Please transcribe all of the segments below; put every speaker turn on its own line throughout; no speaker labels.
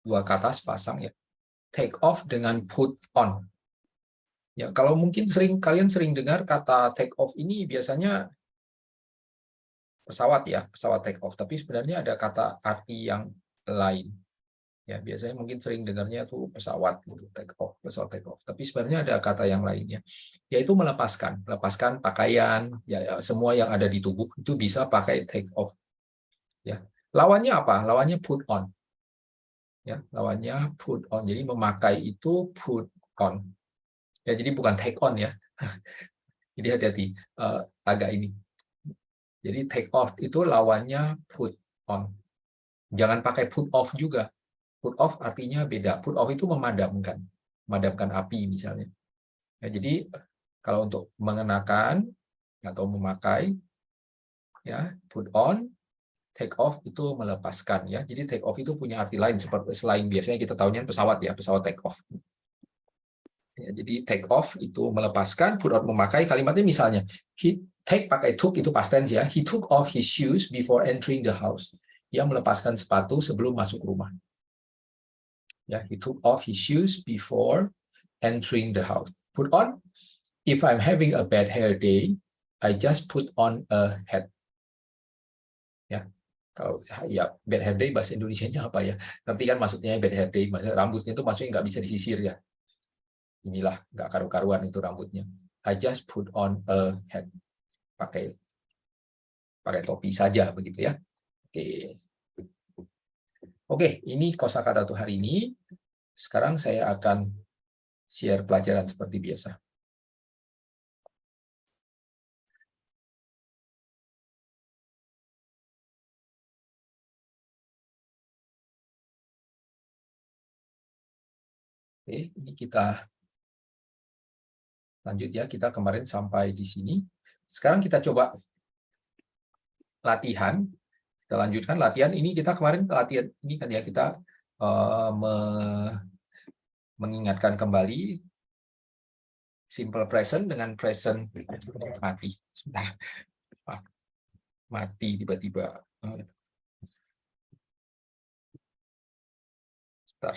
dua kata sepasang ya. Take off dengan put on. Ya, kalau mungkin kalian sering dengar kata take off ini biasanya pesawat ya, pesawat take off, tapi sebenarnya ada kata arti yang lain. Ya, biasanya mungkin sering dengarnya tuh pesawat gitu, take off, pesawat take off. Tapi sebenarnya ada kata yang lainnya, yaitu melepaskan pakaian, ya, semua yang ada di tubuh itu bisa pakai take off. Ya, lawannya apa? Lawannya put on. Ya, lawannya put on. Jadi memakai itu put on. Ya, jadi bukan take on ya. Jadi hati-hati, agak ini. Jadi take off itu lawannya put on. Jangan pakai put off juga. Put off artinya beda. Put off itu memadamkan api misalnya. Ya, jadi kalau untuk mengenakan atau memakai, ya put on, take off itu melepaskan ya. Jadi take off itu punya arti lain seperti selain biasanya kita tahunya pesawat ya, pesawat take off. Ya, jadi take off itu melepaskan, put on memakai. Kalimatnya misalnya, he take pakai took itu past tense ya. He took off his shoes before entering the house. Dia melepaskan sepatu sebelum masuk rumah. Ya, he took off his shoes before entering the house. Put on, if I'm having a bad hair day, I just put on a hat. Ya, kalau ya bad hair day bahasa Indonesianya apa ya? Nanti kan maksudnya bad hair day, rambutnya itu maksudnya nggak bisa disisir ya. Inilah nggak karu-karuan itu rambutnya. I just put on a hat. Pakai topi saja begitu ya. Oke, ini kosakata untuk hari ini. Sekarang saya akan share pelajaran seperti biasa. Oke, ini kita lanjut ya. Kita kemarin sampai di sini. Sekarang kita coba latihan. Kita lanjutkan latihan. Ini kita kemarin latihan ini kan ya kita mengingatkan kembali simple present dengan present mati. Sebentar. Mati tiba-tiba. Sebentar.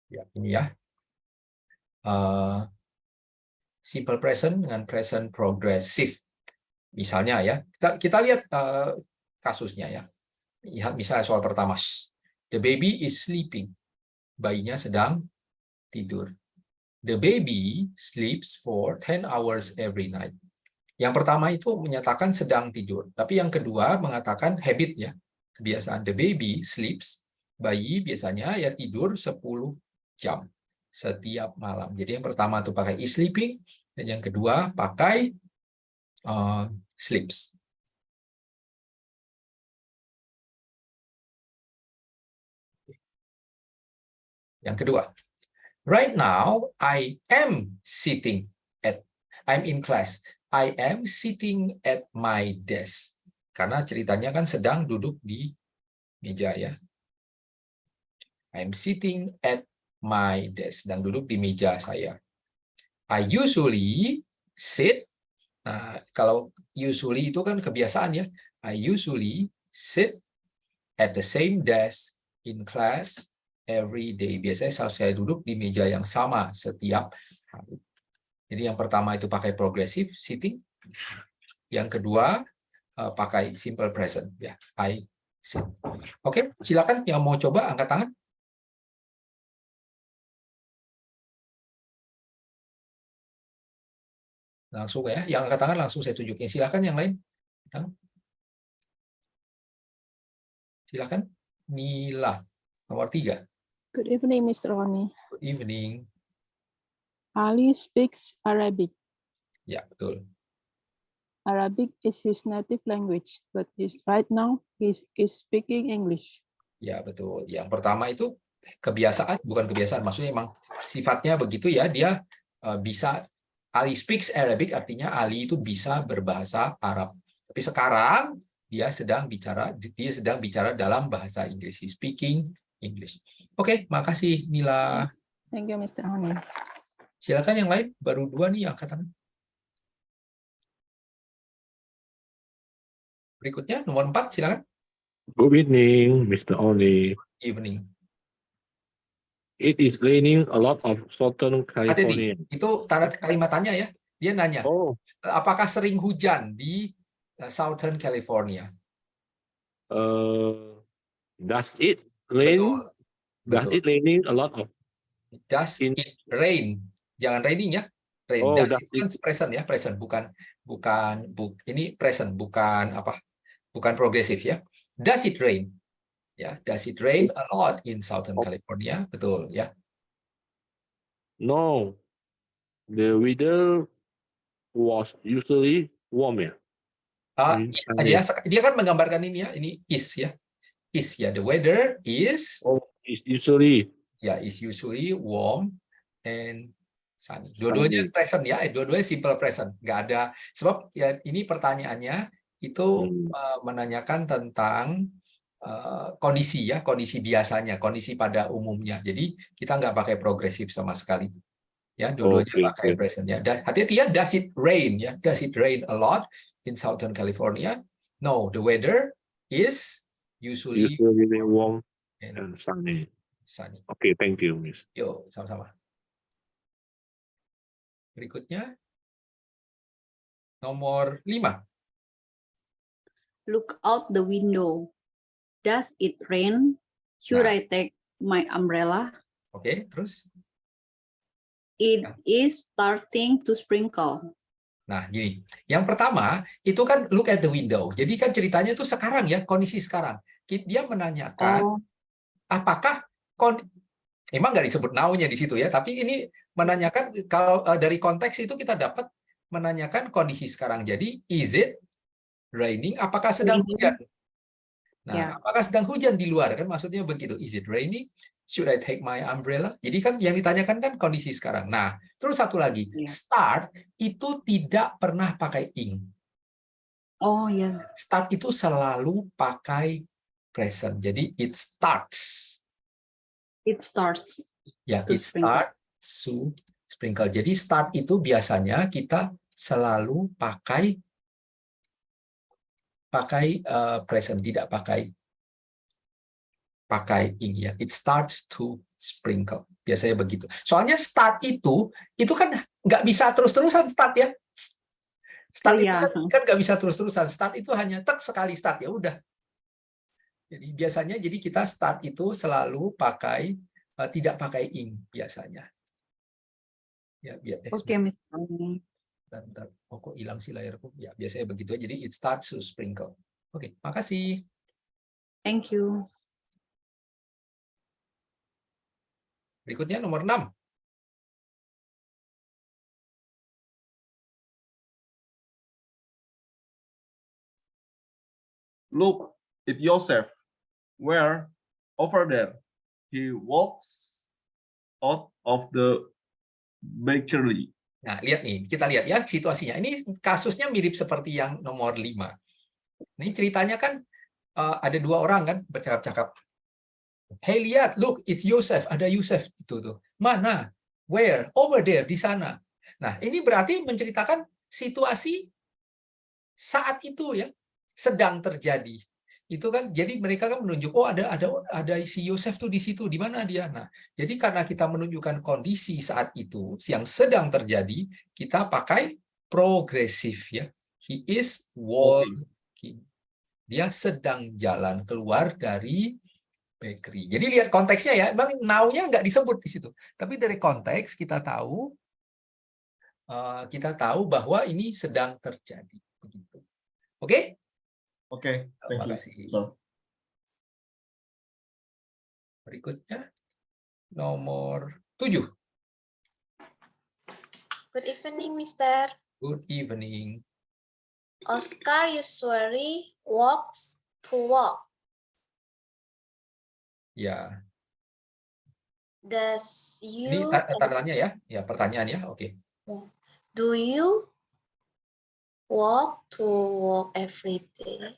Ya, ini ya. Simple present dengan present progressive. Misalnya ya, kita lihat kasusnya ya. Lihat misalnya soal pertama. The baby is sleeping. Bayinya sedang tidur. The baby sleeps for 10 hours every night. Yang pertama itu menyatakan sedang tidur. Tapi yang kedua mengatakan habit ya. Kebiasaan. The baby sleeps. Bayi biasanya ya tidur 10 jam setiap malam. Jadi yang pertama itu pakai is sleeping. Dan yang kedua pakai sleeps. Yang kedua. Right now, I'm in class. I am sitting at my desk. Karena ceritanya kan sedang duduk di meja ya. I'm sitting at my desk. Sedang duduk di meja saya. I usually sit. Nah, kalau usually itu kan kebiasaan ya. I usually sit at the same desk in class every day. Biasanya saya duduk di meja yang sama setiap hari. Jadi yang pertama itu pakai progressive sitting, yang kedua pakai simple present ya. I sit. Oke, silakan yang mau coba angkat tangan. Langsung ya, yang angkat tangan langsung saya tunjukin. Silakan yang lain. Silakan. Nila, nomor 3.
Good evening, Mr. Roni.
Good evening.
Ali speaks Arabic.
Ya, betul.
Arabic is his native language, but right now he is speaking English.
Ya, betul. Yang pertama itu kebiasaan, bukan kebiasaan, maksudnya emang sifatnya begitu ya, dia bisa, Ali speaks Arabic, artinya Ali itu bisa berbahasa Arab. Tapi sekarang dia sedang bicara dalam bahasa Inggris. He's speaking English. Oke, makasih Nila.
Thank you, Mr. Roni.
Silakan yang lain, baru 2 nih angkat tangan. Berikutnya nomor 4, silakan.
Good evening, Mr. Oli.
Evening.
It is raining a lot of Southern
Ada nih,
California.
itu tanda kalimatannya ya. Dia nanya,
Oh,
apakah sering hujan di Southern California?
does it rain?
Betul,
Does
betul.
it raining a lot of
Does
in?
it rain? Jangan raining ya. Rain.
Oh,
Does
does
itu kan
it?
present ya, present ini present, bukan apa? Bukan progresif ya. Does it rain? Ya, does it rain a lot in Southern
Oh.
California? Betul ya.
No, the weather was usually warm. Yeah.
Is aja ya. Dia kan menggambarkan ini ya. Ini is ya. Is ya. The weather is
Oh, it's usually
ya, is usually warm and sunny. Dua-duanya
sunny.
present ya. Dua-duanya simple present. Nggak ada, sebab ya ini pertanyaannya itu menanyakan tentang kondisi ya, kondisi biasanya, kondisi pada umumnya. Jadi kita nggak pakai progresif sama sekali. Ya, dua-duanya
Okay,
pakai present ya. Hati-hati ya, does it rain ya? Does it rain a lot in Southern California? No, the weather is usually
usually warm
and
and sunny.
sunny.
Okay, thank you, Miss.
Yuk, sama-sama. Berikutnya nomor 5.
Look out the window. Does it rain? Should
Nah.
I take my umbrella?
Oke, terus?
It is starting to sprinkle.
Nah, gini. Yang pertama, itu kan look at the window. Jadi kan ceritanya itu sekarang ya, kondisi sekarang. Dia menanyakan, apakah, emang nggak disebut now-nya di situ ya, tapi ini menanyakan, kalau dari konteks itu kita dapat menanyakan kondisi sekarang. Jadi, is it raining? Apakah sedang hujan? Nah, apakah sedang hujan di luar? Kan maksudnya begitu. Is it raining? Should I take my umbrella? Jadi kan yang ditanyakan kan kondisi sekarang. Nah, terus satu lagi. Start itu tidak pernah pakai ing.
Oh ya.
Start itu selalu pakai present. Jadi it starts.
It starts.
Ya,
To
it
sprinkle.
starts to sprinkle. Jadi start itu biasanya kita selalu pakai present, tidak pakai ing ya. It starts to sprinkle. Biasanya begitu. Soalnya start itu kan nggak bisa terus-terusan start ya. Start itu kan nggak bisa terus-terusan. Start itu hanya tek sekali start, ya udah. Jadi biasanya kita start itu selalu pakai tidak pakai ing biasanya. Ya,
Oke, Miss.
Bentar. Oh, kok hilang sih layarku? Ya, biasanya begitu. Jadi it starts to sprinkle. Oke, makasih.
Thank you.
Berikutnya nomor 6.
Look at Joseph. Where? Over there. He walks out of the bakery.
Nah, lihat nih, kita lihat ya situasinya. Ini kasusnya mirip seperti yang nomor 5. Ini ceritanya kan ada 2 orang kan bercakap-cakap. Hey, lihat, look, it's Joseph. Ada Yusuf itu tuh. Mana? Where? Over there, di sana. Nah, ini berarti menceritakan situasi saat itu ya, sedang terjadi. Itu kan, jadi mereka kan menunjuk, oh ada si Yosef tuh di situ, di mana dia. Nah, jadi karena kita menunjukkan kondisi saat itu yang sedang terjadi, kita pakai progresif ya. He is walking. Dia sedang jalan keluar dari bakery. Jadi lihat konteksnya ya, bang, now-nya nggak disebut di situ. Tapi dari konteks kita tahu bahwa ini sedang terjadi. Begitu. Oke?
Oke,
Terima
thank
kasih.
you.
Berikutnya nomor 7.
Good evening, Mister.
Good evening.
Oscar usually walks to work.
Ya.
Does
Ini
you
tanya ya. Ya, pertanyaan ya. Oke.
do you walk to work every day?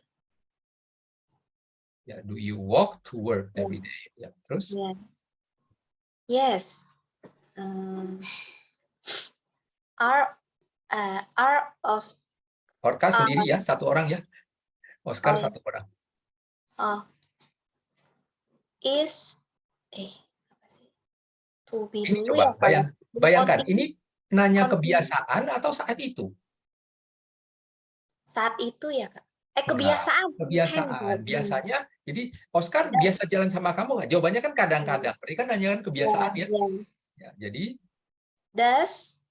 Ya, do you walk to work every day? Ya, terus?
Yes. are
Oscar sendiri ya, satu orang ya. Oscar
Oh, iya.
satu orang.
Is apa sih? To be
Ini
dulu
coba
ya kalau
bayangkan,
continue.
ini nanya
Continue.
kebiasaan atau saat itu?
Saat itu ya Kak.
Nah,
Kebiasaan.
kebiasaan. Biasanya, jadi Oscar biasa jalan sama kamu nggak? Jawabannya kan kadang-kadang. Mereka kan nanya kan kebiasaan ya. Ya, jadi
Does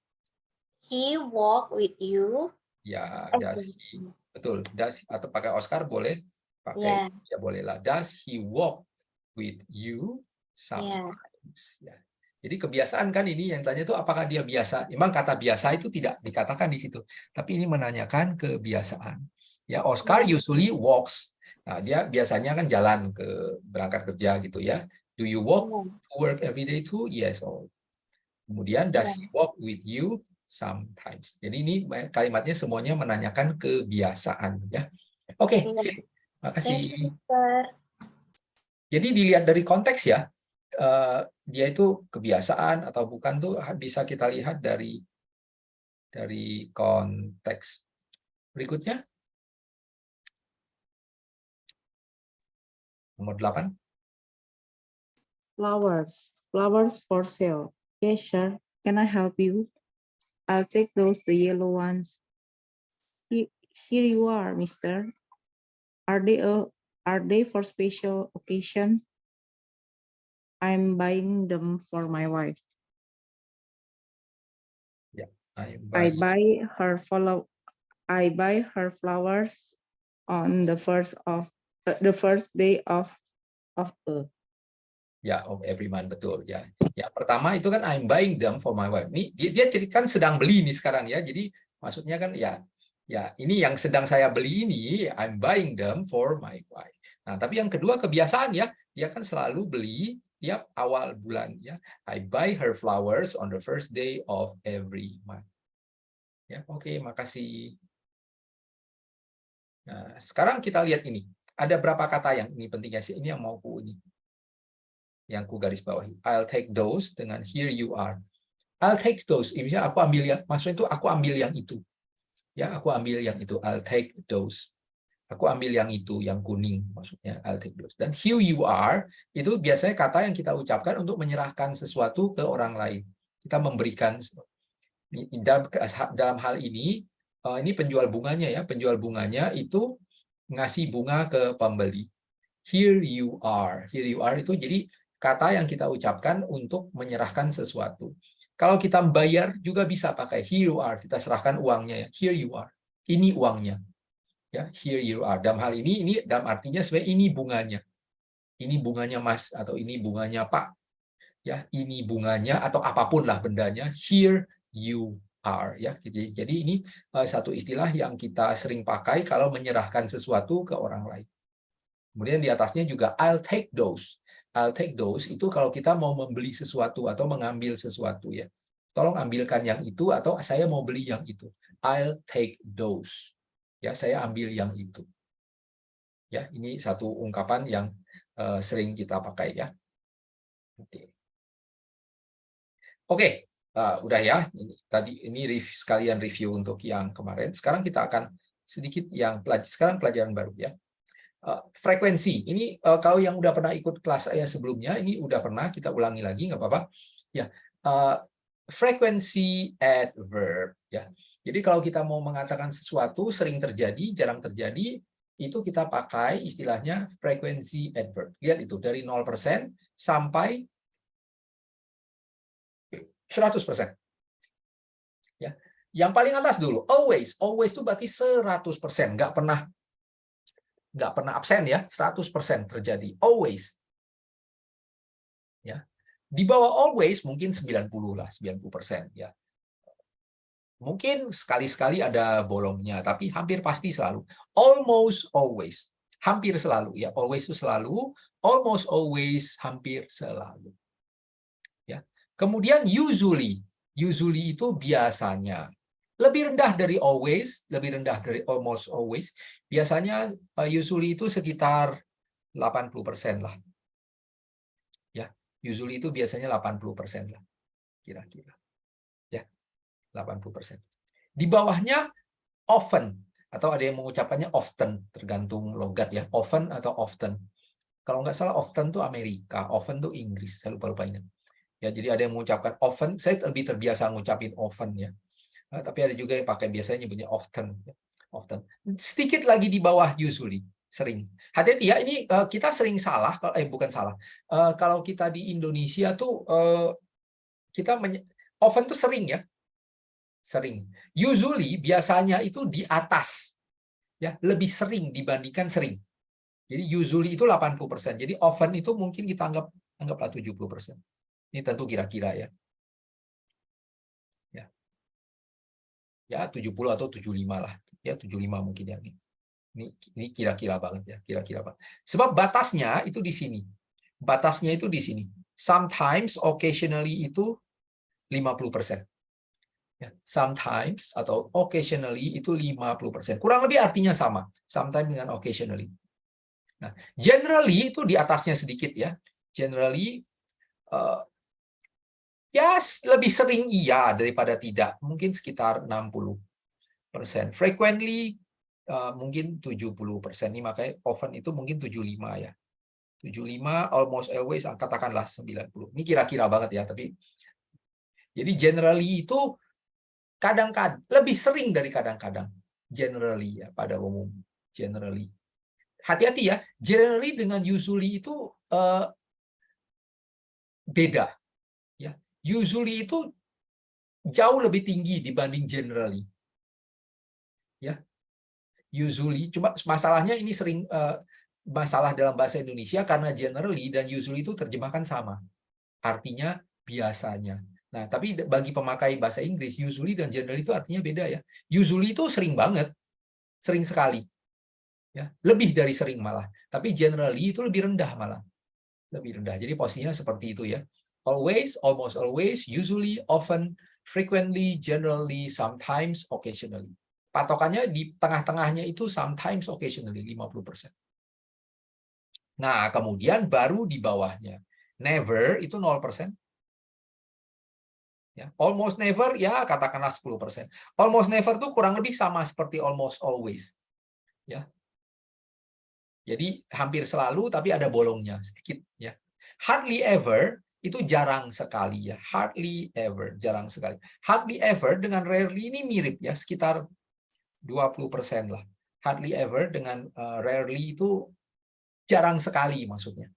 he walk with you?
ya does he, betul. Does atau pakai Oscar boleh, pakai ya bolehlah. Does he walk with you sometimes? Ya. Jadi kebiasaan kan ini yang tanya itu apakah dia biasa? Memang kata biasa itu tidak dikatakan di situ, tapi ini menanyakan kebiasaan. Ya, Oscar usually walks. Nah, dia biasanya kan jalan ke berangkat kerja gitu ya. Do you walk to work every day too? Yes. Oh. Kemudian does he walk with you sometimes? Jadi ini kalimatnya semuanya menanyakan kebiasaan ya. Oke, sip. Makasih.
Thank you, Mister.
Jadi dilihat dari konteks ya. Dia itu kebiasaan atau bukan tuh bisa kita lihat dari konteks. Berikutnya nomor 8.
Flowers for sale. Yes, sure. Can I help you? I'll take those, the yellow ones. Here you are, mister. Are they for special occasion? I'm buying them for my wife.
Yeah,
I buy her flowers on the first day of
Ya, every month, betul ya. Ya, pertama itu kan I'm buying them for my wife. Ini dia ceritakan sedang beli nih sekarang ya. Jadi maksudnya kan ya ini yang sedang saya beli ini I'm buying them for my wife. Nah, tapi yang kedua kebiasaan ya, dia kan selalu beli tiap awal bulan ya. I buy her flowers on the first day of every month. Ya, oke, makasih. Nah, sekarang kita lihat ini. Ada berapa kata yang ini pentingnya sih? Ini yang mau ini. Yang ku garis bawahi. I'll take those dengan here you are. I'll take those. Misalnya aku ambil yang, maksudnya itu aku ambil yang itu. Ya, aku ambil yang itu. I'll take those. Aku ambil yang itu, yang kuning maksudnya. I'll take those. Dan here you are itu biasanya kata yang kita ucapkan untuk menyerahkan sesuatu ke orang lain. Kita memberikan dalam hal ini penjual bunganya ya. Penjual bunganya itu ngasih bunga ke pembeli. Here you are. Here you are itu jadi kata yang kita ucapkan untuk menyerahkan sesuatu. Kalau kita bayar juga bisa pakai here you are, kita serahkan uangnya ya. Here you are. Ini uangnya. Ya, here you are. Dalam hal ini dalam artinya sebenarnya ini bunganya. Ini bunganya Mas atau ini bunganya Pak. Ya, ini bunganya atau apapun lah bendanya. Here you are ya. Jadi ini satu istilah yang kita sering pakai kalau menyerahkan sesuatu ke orang lain. Kemudian di atasnya juga I'll take those. I'll take those itu kalau kita mau membeli sesuatu atau mengambil sesuatu ya. Tolong ambilkan yang itu atau saya mau beli yang itu. I'll take those. Ya, saya ambil yang itu. Ya, ini satu ungkapan yang sering kita pakai ya. Oke. Udah ya. Tadi ini sekalian review untuk yang kemarin. Sekarang kita akan sedikit yang sekarang pelajaran baru ya. Frekuensi ini kalau yang udah pernah ikut kelas saya sebelumnya ini udah pernah, kita ulangi lagi nggak apa-apa ya. Frekuensi adverb ya. Jadi kalau kita mau mengatakan sesuatu sering terjadi, jarang terjadi, itu kita pakai istilahnya frekuensi adverb. Lihat itu dari 0% sampai 100%. Ya. Yang paling atas dulu, always itu berarti 100%, nggak pernah absen ya, 100% terjadi, always. Ya. Di bawah always mungkin 90% ya. Mungkin sekali-sekali ada bolongnya, tapi hampir pasti selalu. Almost always, hampir selalu ya. Always itu selalu, almost always hampir selalu. Ya. Kemudian usually itu biasanya. Lebih rendah dari always, lebih rendah dari almost always. Biasanya usually itu sekitar 80% lah. Ya, usually itu biasanya 80% lah. Kira-kira. Ya. 80%. Di bawahnya often, atau ada yang mengucapkannya often, tergantung logat ya, often atau often. Kalau nggak salah often tuh Amerika, often tuh Inggris, saya lupa ingat. Ya, jadi ada yang mengucapkan often, saya lebih terbiasa ngucapin often ya. Tapi ada juga yang pakai biasanya nyebutnya often. Often. Sedikit lagi di bawah usually, sering. Hati-hati ya, ini kita sering salah, bukan salah. Kalau kita di Indonesia tuh kita often tuh sering ya. Sering. Usually biasanya itu di atas. Ya, lebih sering dibandingkan sering. Jadi usually itu 80%. Jadi often itu mungkin kita anggaplah 70%. Ini tentu kira-kira ya. Ya 70 atau 75 lah. Ya 75 mungkin ya. Ini kira-kira banget ya, kira-kira banget. Sebab batasnya itu di sini. Batasnya itu di sini. Sometimes, occasionally itu 50%. Ya, sometimes atau occasionally itu 50%. Kurang lebih artinya sama. Sometimes dengan occasionally. Nah, generally itu di atasnya sedikit ya. Generally ya lebih sering iya daripada tidak. Mungkin sekitar 60%. Frequently mungkin 70%. Ini makanya often itu mungkin 75 ya. 75, almost always, katakanlah 90. Ini kira-kira banget ya, tapi jadi generally itu kadang-kadang lebih sering dari kadang-kadang. Generally ya, pada umum. Generally. Hati-hati ya, generally dengan usually itu beda. Ya. Usually itu jauh lebih tinggi dibanding generally. Ya. Usually, cuma masalahnya ini sering masalah dalam bahasa Indonesia karena generally dan usually itu terjemahkan sama. Artinya biasanya. Nah, tapi bagi pemakai bahasa Inggris, usually dan generally itu artinya beda ya. Usually itu sering banget, sering sekali. Ya, lebih dari sering malah. Tapi generally itu lebih rendah malah. Lebih rendah. Jadi posisinya seperti itu ya. Always, almost always, usually, often, frequently, generally, sometimes, occasionally. Patokannya di tengah-tengahnya itu sometimes, occasionally, 50%. Nah, kemudian baru di bawahnya. Never itu 0%. Ya, almost never, ya katakanlah 10%. Almost never itu kurang lebih sama seperti almost always. Ya. Jadi hampir selalu, tapi ada bolongnya sedikit. Ya. Hardly ever itu jarang sekali ya. Hardly ever, jarang sekali. Hardly ever dengan rarely ini mirip ya, sekitar 20% lah. Hardly ever dengan rarely itu jarang sekali maksudnya.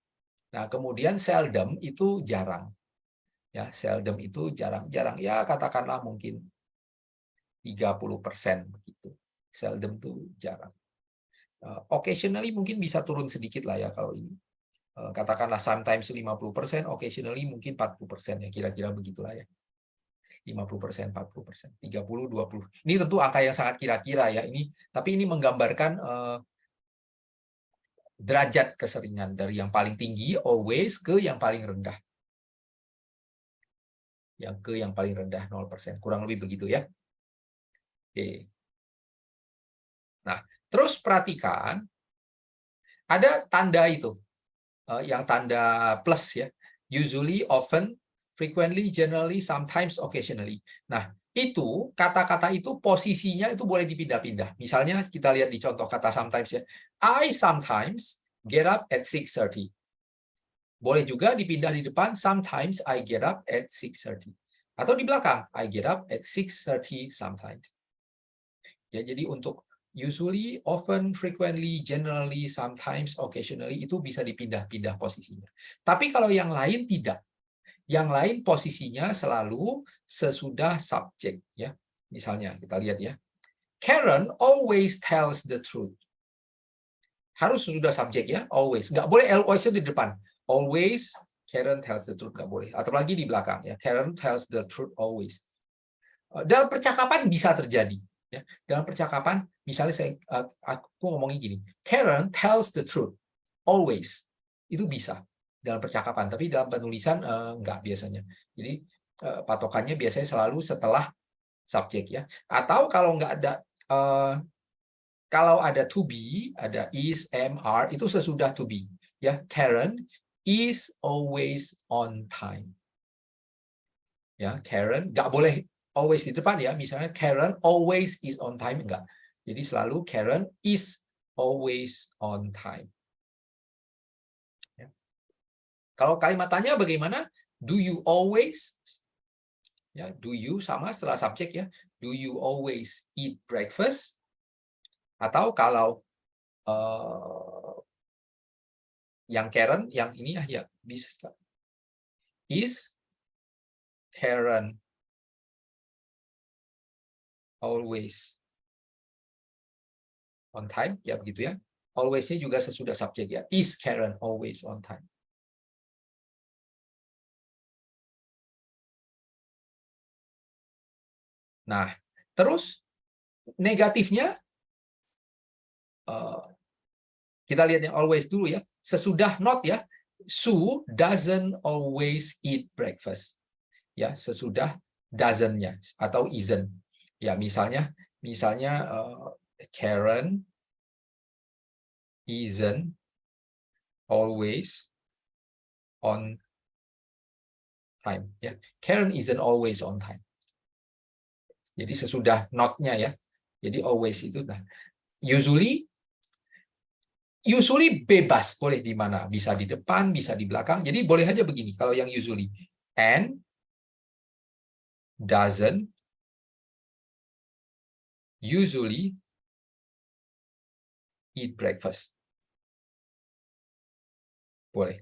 Nah, kemudian seldom itu jarang. Ya, seldom itu jarang-jarang. Ya, katakanlah mungkin 30% begitu. Seldom itu jarang. Occasionally mungkin bisa turun sedikit lah ya kalau ini. Katakanlah sometimes 50%, occasionally mungkin 40% ya, kira-kira begitulah ya. 50%, 40%, 30, 20. Ini tentu angka yang sangat kira-kira ya ini, tapi ini menggambarkan derajat keseringan dari yang paling tinggi always ke yang paling rendah. Yang paling rendah 0%, kurang lebih begitu ya. Oke. Nah, terus perhatikan ada tanda itu. Yang tanda plus ya. Usually, often, frequently, generally, sometimes, occasionally. Nah, itu kata-kata itu posisinya itu boleh dipindah-pindah. Misalnya kita lihat di contoh kata sometimes ya. I sometimes get up at 6:30. Boleh juga dipindah di depan, sometimes I get up at 6:30. Atau di belakang, I get up at 6:30 sometimes. Ya, jadi untuk usually, often, frequently, generally, sometimes, occasionally itu bisa dipindah-pindah posisinya. Tapi kalau yang lain tidak. Yang lain posisinya selalu sesudah subjek ya. Misalnya kita lihat ya. Karen always tells the truth. Harus sesudah subjek ya, always. Nggak boleh always di depan. Always Karen tells the truth, nggak boleh. Atau lagi di belakang ya. Karen tells the truth always. Dalam percakapan bisa terjadi. Ya, dalam percakapan, misalnya aku ngomongin gini, Karen tells the truth, always. Itu bisa dalam percakapan, tapi dalam penulisan enggak biasanya. Jadi patokannya biasanya selalu setelah subjek ya. Atau kalau enggak ada, kalau ada to be, ada is, am, are, itu sesudah to be. Ya, Karen is always on time. Ya, Karen nggak boleh always di depan ya, misalnya Karen always is on time, enggak. Jadi selalu Karen is always on time. Ya. Kalau kalimat tanya bagaimana? Do you always? Ya, do you sama setelah subjek ya. Do you always eat breakfast? Atau kalau yang Karen, yang ini ya bisa. Is Karen always on time? Ya begitu ya. Always-nya juga sesudah subjek ya. Is Karen always on time? Nah, terus negatifnya kita lihat yang always dulu ya. Sesudah not ya. Sue doesn't always eat breakfast. Ya, sesudah doesn't-nya atau isn't. Ya, misalnya Karen isn't always on time. Ya, Karen isn't always on time. Jadi sesudah not-nya ya. Jadi always itu nah. Usually bebas, boleh di mana? Bisa di depan, bisa di belakang. Jadi boleh aja begini kalau yang usually. And doesn't usually eat breakfast. Boleh.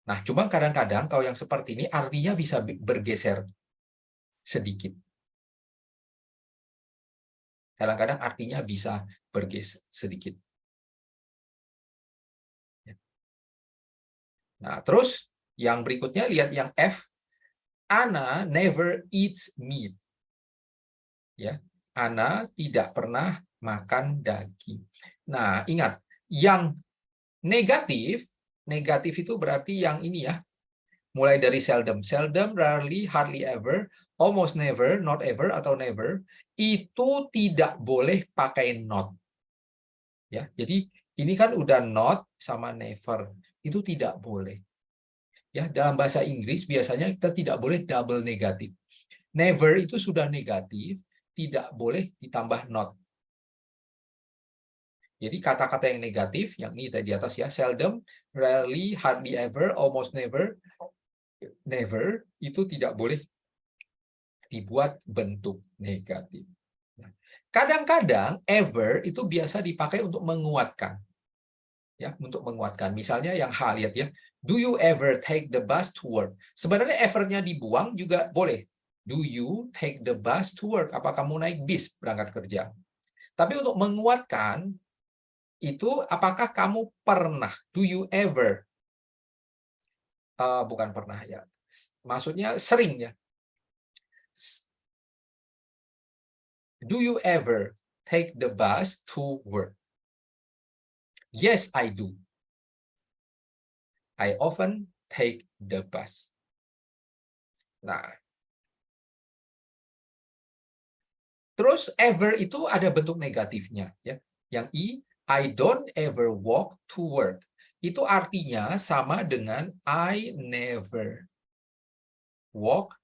Nah, cuma kadang-kadang kalau yang seperti ini artinya bisa bergeser sedikit. Kadang-kadang artinya bisa bergeser sedikit. Nah, terus yang berikutnya lihat yang F. Anna never eats meat. Ya, Anna tidak pernah makan daging. Nah, ingat, yang negatif itu berarti yang ini ya. Mulai dari seldom, rarely, hardly ever, almost never, not ever atau never, itu tidak boleh pakai not. Ya, jadi ini kan udah not sama never, itu tidak boleh. Ya, dalam bahasa Inggris biasanya kita tidak boleh double negatif. Never itu sudah negatif, tidak boleh ditambah not. Jadi kata-kata yang negatif, yang ini tadi di atas ya, seldom, rarely, hardly ever, almost never, never, itu tidak boleh dibuat bentuk negatif. Kadang-kadang ever itu biasa dipakai untuk menguatkan. Ya, untuk menguatkan. Misalnya yang H, lihat ya. Do you ever take the bus to work? Sebenarnya ever-nya dibuang juga boleh. Do you take the bus to work? Apa kamu naik bis berangkat kerja? Tapi untuk menguatkan, itu apakah kamu pernah? Do you ever? Bukan pernah ya. Maksudnya sering ya. Do you ever take the bus to work? Yes, I do. I often take the bus. Nah, terus ever itu ada bentuk negatifnya ya. Yang I don't ever walk to work. Itu artinya sama dengan I never walk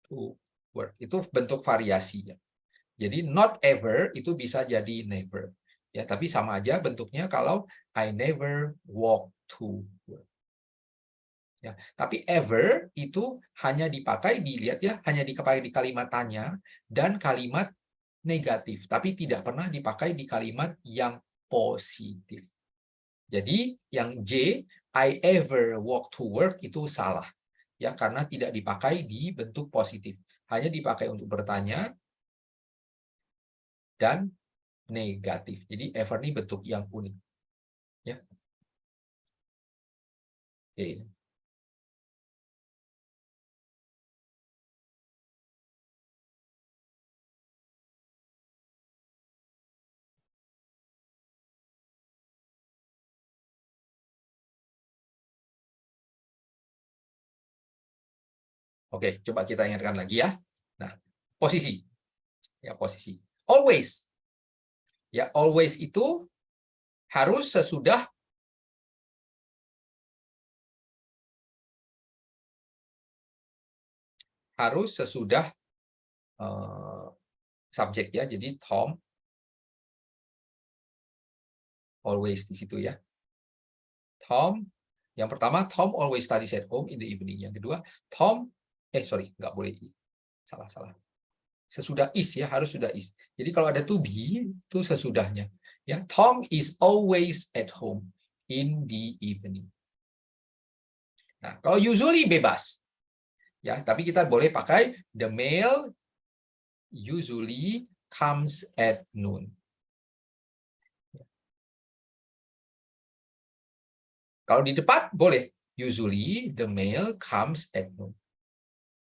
to work. Itu bentuk variasinya. Jadi not ever itu bisa jadi never. Ya, tapi sama aja bentuknya kalau I never walk to work. Ya, tapi ever itu hanya dipakai, dilihat ya, hanya dipakai di kalimat tanya dan kalimat negatif, tapi tidak pernah dipakai di kalimat yang positif. Jadi yang J, I ever walk to work itu salah. Ya, karena tidak dipakai di bentuk positif. Hanya dipakai untuk bertanya dan negatif. Jadi ever ini bentuk yang unik. Ya. Oke. Oke, coba kita ingatkan lagi ya. Nah, posisi. Ya, posisi. Always. Ya, always itu harus sesudah subjek ya. Jadi Tom always di situ ya. Tom, yang pertama Tom always studies at home in the evening. Yang kedua Tom, nggak boleh, salah. Sesudah is ya, harus sudah is. Jadi kalau ada to be itu sesudahnya. Ya, Tom is always at home in the evening. Nah, kalau usually bebas. Ya, tapi kita boleh pakai the mail usually comes at noon. Kalau di depan boleh usually the mail comes at noon.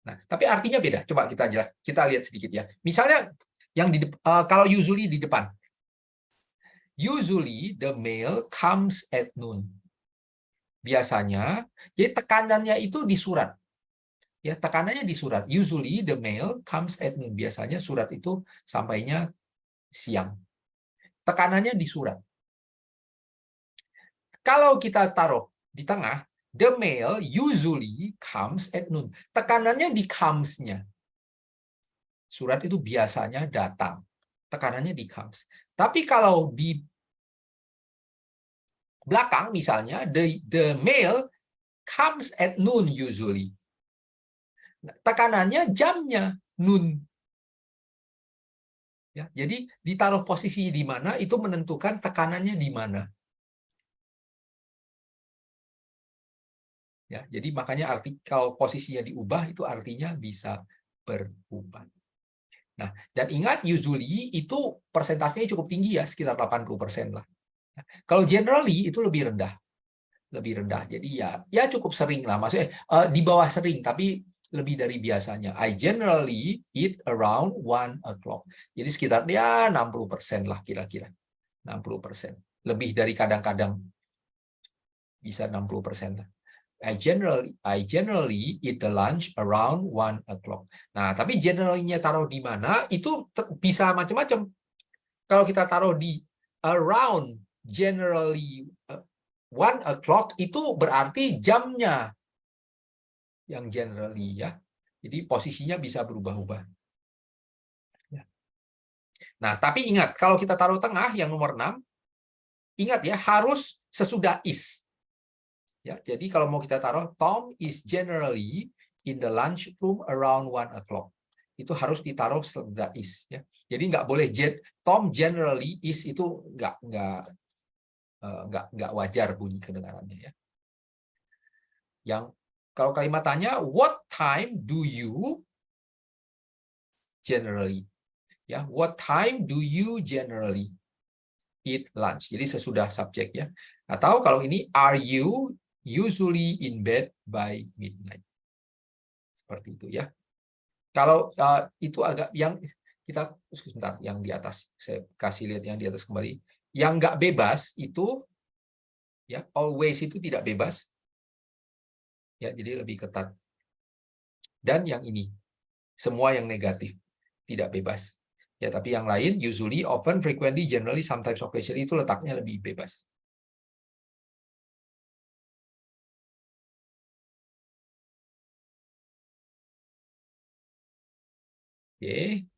Nah, tapi artinya beda. Coba kita lihat sedikit ya. Misalnya yang kalau usually di depan. Usually the mail comes at noon. Biasanya, jadi tekanannya itu di surat. Ya, tekanannya di surat. Usually the mail comes at noon. Biasanya surat itu sampainya siang. Tekanannya di surat. Kalau kita taruh di tengah, the mail usually comes at noon. Tekanannya di comes-nya. Surat itu biasanya datang. Tekanannya di comes. Tapi kalau di belakang misalnya, the mail comes at noon usually. Tekanannya jamnya noon. Ya, jadi ditaruh posisi di mana itu menentukan tekanannya di mana. Ya, jadi makanya kalau posisinya diubah itu artinya bisa berubah. Nah, dan ingat usually itu persentasenya cukup tinggi ya, sekitar 80% lah. Kalau generally itu lebih rendah. Lebih rendah. Jadi ya cukup sering lah, maksudnya di bawah sering tapi lebih dari biasanya. I generally eat around 1 o'clock. Jadi sekitar 60% lah kira-kira. 60%. Lebih dari kadang-kadang bisa 60% lah. I generally eat the lunch around 1 o'clock. Nah, tapi generally-nya taruh di mana itu bisa macam-macam. Kalau kita taruh di around generally 1 o'clock itu berarti jamnya yang generally ya. Jadi posisinya bisa berubah-ubah. Nah, tapi ingat kalau kita taruh tengah yang nomor 6, ingat ya harus sesudah is. Ya, jadi kalau mau kita taruh Tom is generally in the lunch room around 1 o'clock. Itu harus ditaruh sesudah is ya. Jadi nggak boleh Tom generally is itu nggak wajar bunyi kedengarannya ya. Yang kalau kalimat tanya what time do you generally ya, what time do you generally eat lunch. Jadi sesudah subjek ya. Atau kalau ini are you usually in bed by midnight. Seperti itu ya. Kalau itu agak yang kita sebentar yang di atas saya kasih lihat yang di atas kembali. Yang nggak bebas itu ya always itu tidak bebas. Ya, jadi lebih ketat. Dan yang ini semua yang negatif tidak bebas. Ya, tapi yang lain usually, often, frequently, generally, sometimes, occasionally itu letaknya lebih bebas. Oke.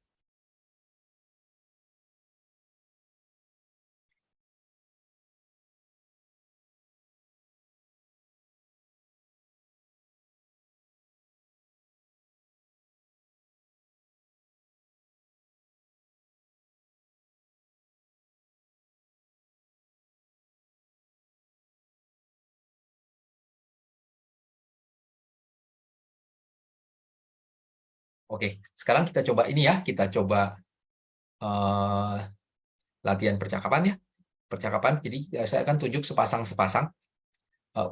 Oke, sekarang kita coba ini ya, kita coba latihan percakapan ya. Percakapan, jadi saya akan tunjuk sepasang-sepasang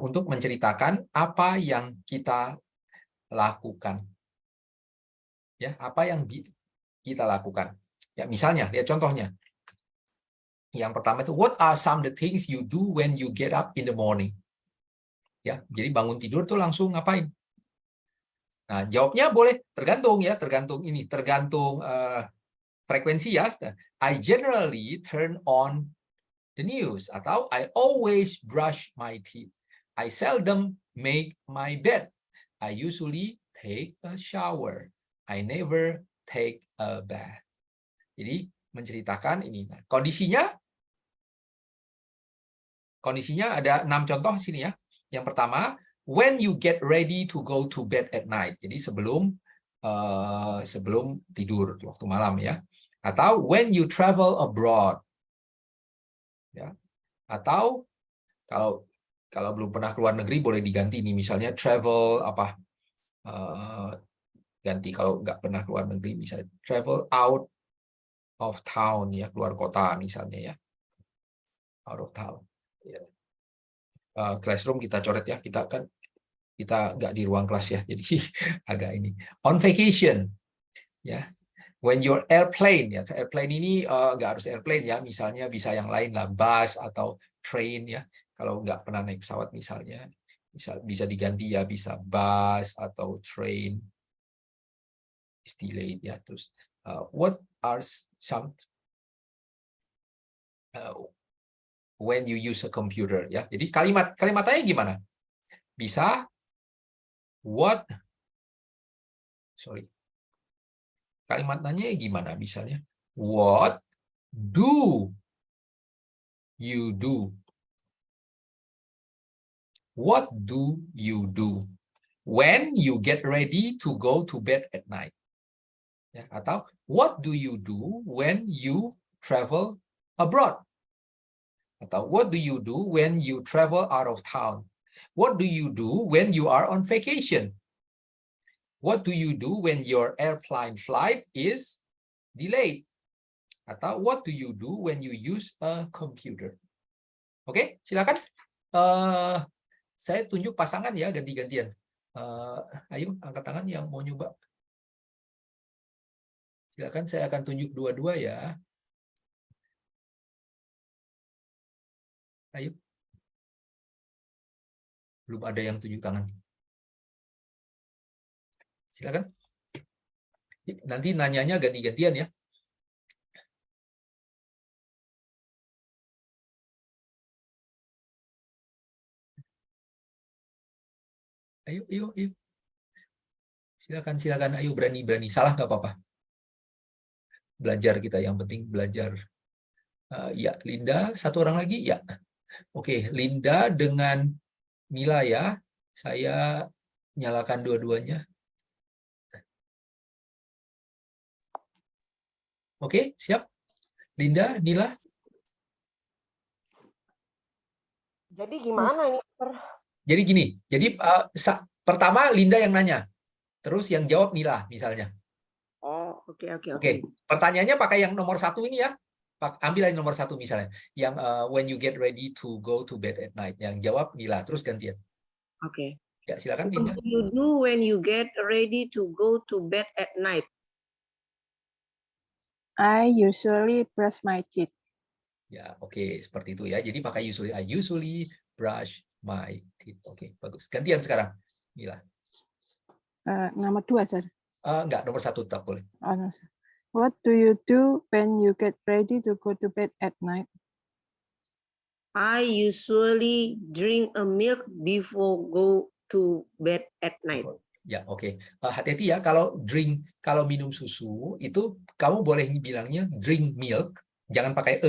untuk menceritakan apa yang kita lakukan. Ya, apa yang kita lakukan. Ya, misalnya, lihat contohnya. Yang pertama itu, what are some of the things you do when you get up in the morning? Ya, jadi bangun tidur tuh langsung ngapain? Nah, jawabnya boleh tergantung ya, tergantung frekuensi ya. I generally turn on the news. Atau I always brush my teeth. I seldom make my bed. I usually take a shower. I never take a bath. Jadi menceritakan ini. Nah, kondisinya ada 6 contoh di sini ya. Yang pertama, when you get ready to go to bed at night. Jadi sebelum tidur waktu malam ya. Atau when you travel abroad. Ya. Atau kalau belum pernah keluar negeri boleh diganti nih, misalnya travel ganti kalau nggak pernah keluar negeri, misalnya travel out of town ya, keluar kota misalnya ya, out of town ya. Classroom kita coret ya, kita nggak di ruang kelas ya, jadi agak ini. On vacation ya, when your airplane ya, airplane ini nggak harus airplane ya, misalnya bisa yang lain lah, bus atau train ya. Kalau nggak pernah naik pesawat misalnya, bisa diganti ya, bisa bus atau train is delayed ya. Terus what are some when you use a computer ya. Jadi kalimatnya gimana? Bisa kalimatnya gimana misalnya? What do you do? What do you do when you get ready to go to bed at night? Ya, atau what do you do when you travel abroad? Atau what do you do when you travel out of town? What do you do when you are on vacation? What do you do when your airplane flight is delayed? Atau what do you do when you use a computer? Oke, silakan. Saya tunjuk pasangan ya, ganti-gantian. Ayo, angkat tangan yang mau nyoba. Silakan, saya akan tunjuk dua-dua ya. Ayo. Belum ada yang tunjuk tangan. Silakan. Nanti nanyanya ganti-gantian ya. Ayo. Silakan. Ayo, berani. Salah nggak apa-apa. Belajar kita, yang penting belajar. Ya, Linda, satu orang lagi ya. Oke, Linda dengan Mila ya. Saya nyalakan dua-duanya. Oke, siap. Linda, Nila.
Jadi gimana ini?
Jadi gini. Jadi pertama Linda yang nanya. Terus yang jawab Nila misalnya.
Oh, oke.
Oke, pertanyaannya pakai yang nomor 1 ini ya. Ambil yang nomor 1 misalnya. Yang when you get ready to go to bed at night. Yang jawab Nila. Terus gantian.
Oke.
Ya, silakan
What
Linda.
do you do when you get ready to go to bed at night?
I usually brush my teeth.
Ya, oke, seperti itu ya. Jadi pakai usually. I usually brush my teeth. Oke, bagus. Gantian sekarang. Nila.
Nomor 2, sir.
Enggak, nomor 1 tak boleh.
Oh, no, sir. What do you do when you get ready to go to bed at night?
I usually drink a milk before go to bed at night.
Ya, oke. Hati-hati ya, kalau minum susu itu kamu boleh bilangnya drink milk, jangan pakai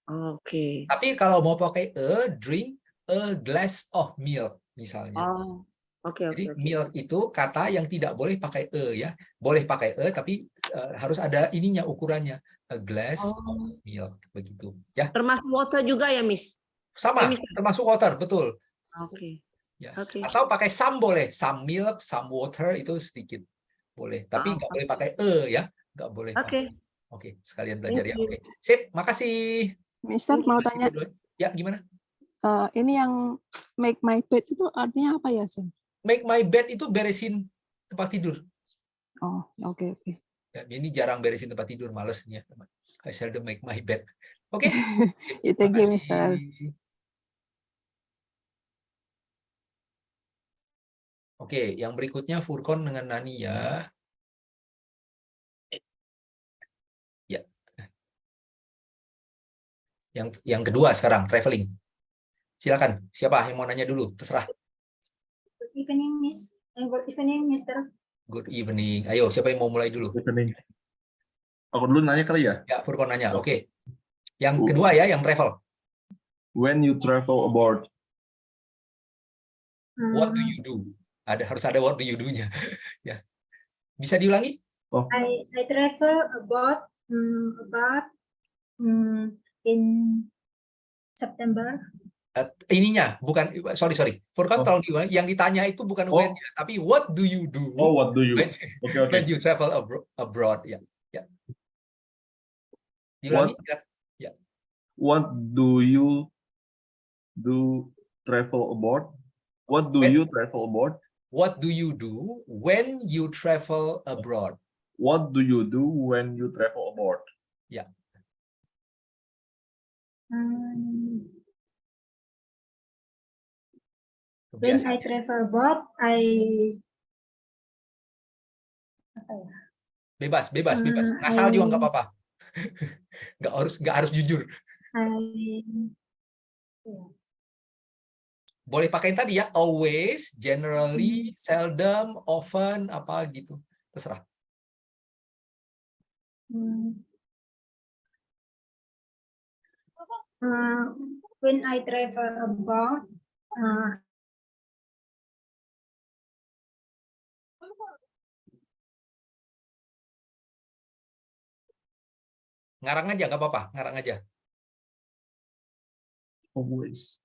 Oke.
Tapi kalau mau pakai drink a glass of milk misalnya.
Oh, oke.
Jadi milk itu kata yang tidak boleh pakai ya. Boleh pakai tapi harus ada ininya, ukurannya. A glass of milk, begitu ya.
Termasuk water juga ya, Miss?
Sama, termasuk water, betul.
Oke.
Ya.
Oke.
Atau pakai some boleh, some milk, some water itu sedikit boleh, tapi nggak boleh pakai ya, nggak boleh.
Oke.
Oke, sekalian belajar ya. Oke, sip, makasih.
Mister mau tanya,
Ya, gimana?
ini yang make my bed itu artinya apa ya, sir?
Make my bed itu beresin tempat tidur.
Oh, oke.
Ya, ini jarang beresin tempat tidur, males ya. I seldom make my bed. Oke.
Thank you, Mister.
Oke, yang berikutnya Furkon dengan Nani ya. Ya. Yang kedua sekarang traveling. Silakan. Siapa yang mau nanya dulu? Terserah.
Good evening, Miss. Good evening, Mister.
Good evening. Ayo, siapa yang mau mulai dulu?
Listening. Aku dulu nanya kali ya.
Ya, Furkon nanya. Oke. Yang kedua ya, yang travel.
When you travel abroad,
What do you do? Harus ada what do you do-nya. Ya. Bisa diulangi?
I travel about in September.
Ininya bukan, sorry. Furkon tolong diulangi. Yang ditanya itu bukan when, tapi what do you do?
oh what do you?
When,
Okay.
when you travel abroad. Ya. Diulangi.
What do you do travel abroad? What do
When-
you travel abroad?
What do you do when you travel abroad?
What do you do when you travel abroad?
When
Kebiasaan.
I travel abroad,
Bebas. Ngasal juga nggak apa-apa. nggak harus jujur. Boleh pakai tadi ya, always, generally, seldom, often, apa gitu. Terserah.
when I travel abroad,
Ngarang aja, nggak apa-apa. Ngarang aja.
Always.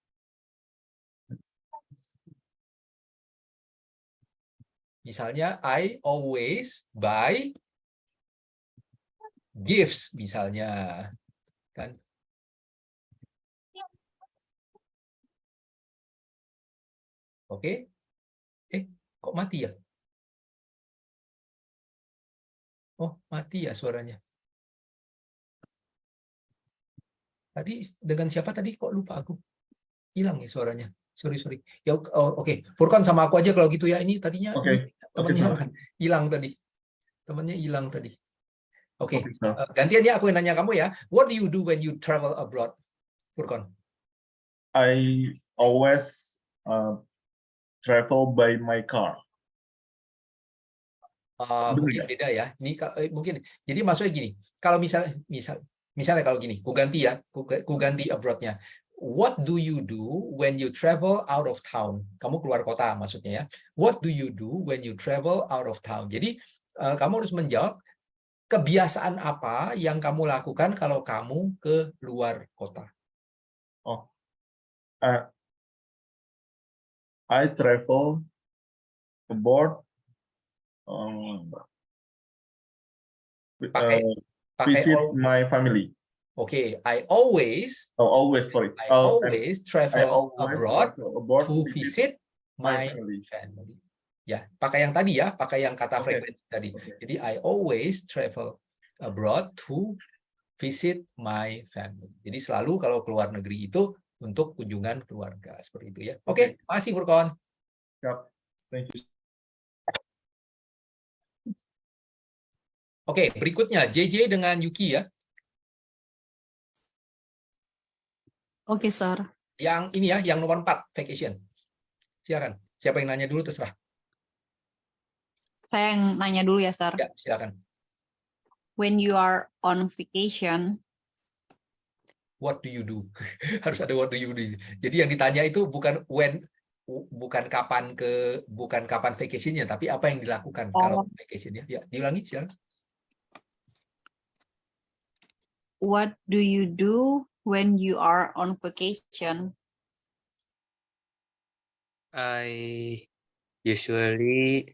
Misalnya, I always buy gifts, misalnya. Kan? Oke. Kok mati ya? Oh, mati ya suaranya. Tadi dengan siapa tadi? Kok lupa aku? Hilang nih suaranya. Sorry. Ya, oke. Furkon sama aku aja kalau gitu ya. Ini tadinya
Oke.
temennya hilang tadi. Temennya hilang tadi. Oke.
Okay, sir.
Gantian ya, aku yang nanya kamu ya. What do you do when you travel abroad? Furkon.
I always travel by my car.
Mungkin beda ya. Ini mungkin. Jadi maksudnya gini. Kalau misalnya kalau gini, ku ganti abroad-nya. What do you do when you travel out of town? Kamu keluar kota maksudnya ya. What do you do when you travel out of town? Jadi kamu harus menjawab kebiasaan apa yang kamu lakukan kalau kamu ke luar kota.
I travel abroad. Visit my family.
Okay, I always travel abroad to visit my family. Ya, pakai yang tadi ya, pakai yang kata frekuensi tadi. Jadi I always travel abroad to visit my family. Jadi selalu kalau keluar negeri itu untuk kunjungan keluarga seperti itu ya. Oke, makasih Furkon.
Thank you.
Oke, berikutnya JJ dengan Yuki ya.
Oke, Sir.
Yang ini ya, yang nomor 4, vacation. Silakan. Siapa yang nanya dulu terserah.
Saya yang nanya dulu ya, Sir.
Ya, silakan.
When you are on vacation,
What do you do? Harus ada what do you do. Jadi yang ditanya itu bukan when, bukan kapan vacation-nya, tapi apa yang dilakukan kalau vacation-nya. Ya, diulangi silakan.
what do you do when you are on vacation?
I usually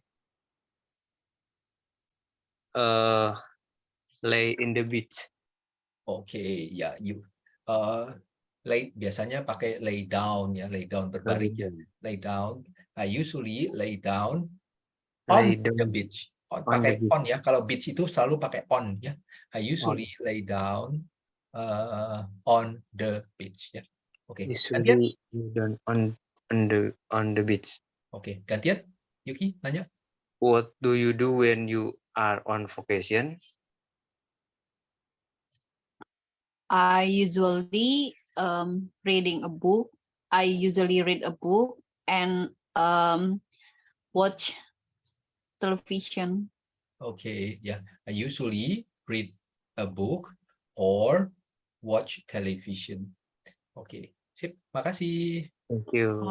lay in the beach.
Oke, ya, biasanya pakai lay down ya, lay down berbaring ya, lay down. I usually lay down on the beach. Pakai on ya, kalau beach itu selalu pakai on ya. I usually lay down on the beach ya. Oke.
Usually down on the beach.
Oke, gantian. Yuki nanya.
What do you do when you are on vacation?
I usually reading a book. I usually read a book and watch television.
Okay, ya. I usually read a book or watch television. Oke, sip. Makasih.
Thank you.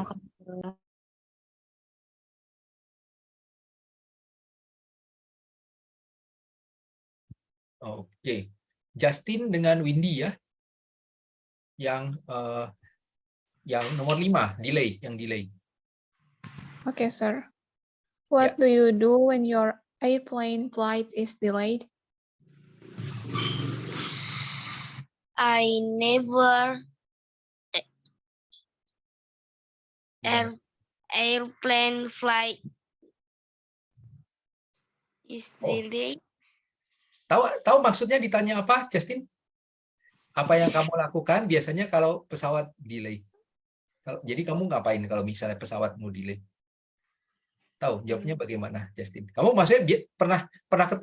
Oke, Justin dengan Windy ya, yang nomor 5, delay, yang delay.
Okay, sir. What do you do when your airplane flight is delayed?
I never airplane flight is delayed.
Tahu maksudnya ditanya apa, Justin? Apa yang kamu lakukan biasanya kalau pesawat delay? Jadi kamu ngapain kalau misalnya pesawatmu delay? Tahu jawabnya bagaimana, Justin? Kamu maksudnya pernah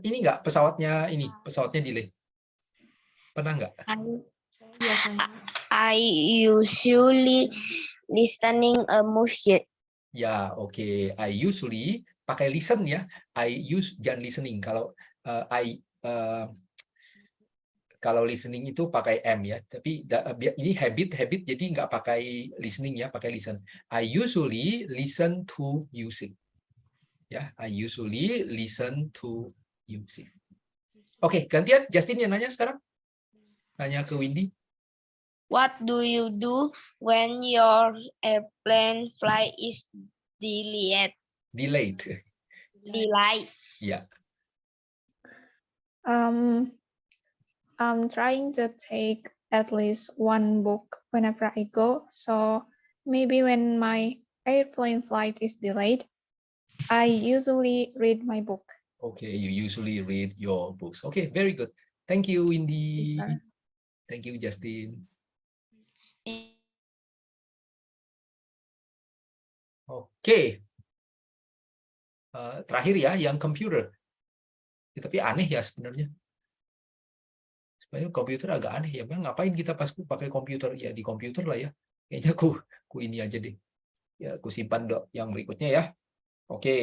ini nggak pesawatnya delay? Pernah nggak?
I usually listening a music.
Ya, oke. I usually pakai listen ya. Jangan listening. Kalau listening itu pakai M ya. Tapi ini habit jadi nggak pakai listening ya, pakai listen. I usually listen to music. Ya, I usually listen to music. Oke, gantian Justin yang nanya sekarang. Nanya ke Windy.
What do you do when your airplane flight is delayed?
Delayed.
Yeah.
I'm trying to take at least one book whenever I go. So maybe when my airplane flight is delayed, I usually read my book.
Okay, you usually read your books. Okay, very good. Thank you, Windy. Thank you, Justin. Oke. Terakhir ya, yang computer. Tapi aneh ya sebenarnya. Sebenarnya komputer agak aneh ya. Memang ngapain kita pas pakai komputer? Ya di komputer lah ya. Kayaknya ku ini aja deh. Ya, aku simpan yang berikutnya ya. Oke.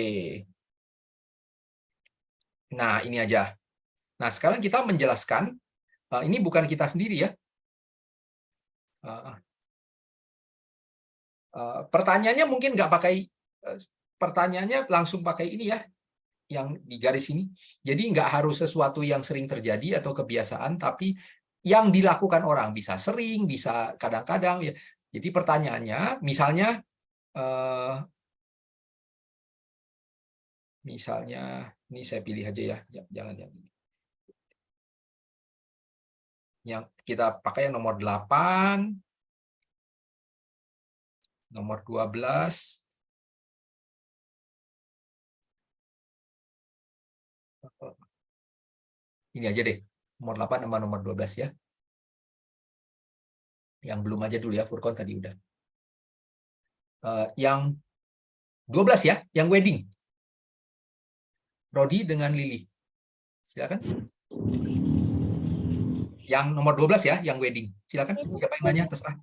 Nah, ini aja. Nah, sekarang kita menjelaskan. Ini bukan kita sendiri ya. Pertanyaannya mungkin nggak pakai. Pertanyaannya langsung pakai ini ya. Yang di garis ini. Jadi nggak harus sesuatu yang sering terjadi atau kebiasaan, tapi yang dilakukan orang. Bisa sering, bisa kadang-kadang. Ya. Jadi pertanyaannya, misalnya ini saya pilih aja ya, jangan yang ini. Yang kita pakai yang nomor 8, nomor 12, ini aja deh, nomor 8 sama nomor 12 ya. Yang belum aja dulu ya, Furqan tadi udah. Yang 12 ya, yang wedding. Rodi dengan Lili. Silakan. Yang nomor 12 ya, yang wedding. Silakan, siapa yang nanya, terserah.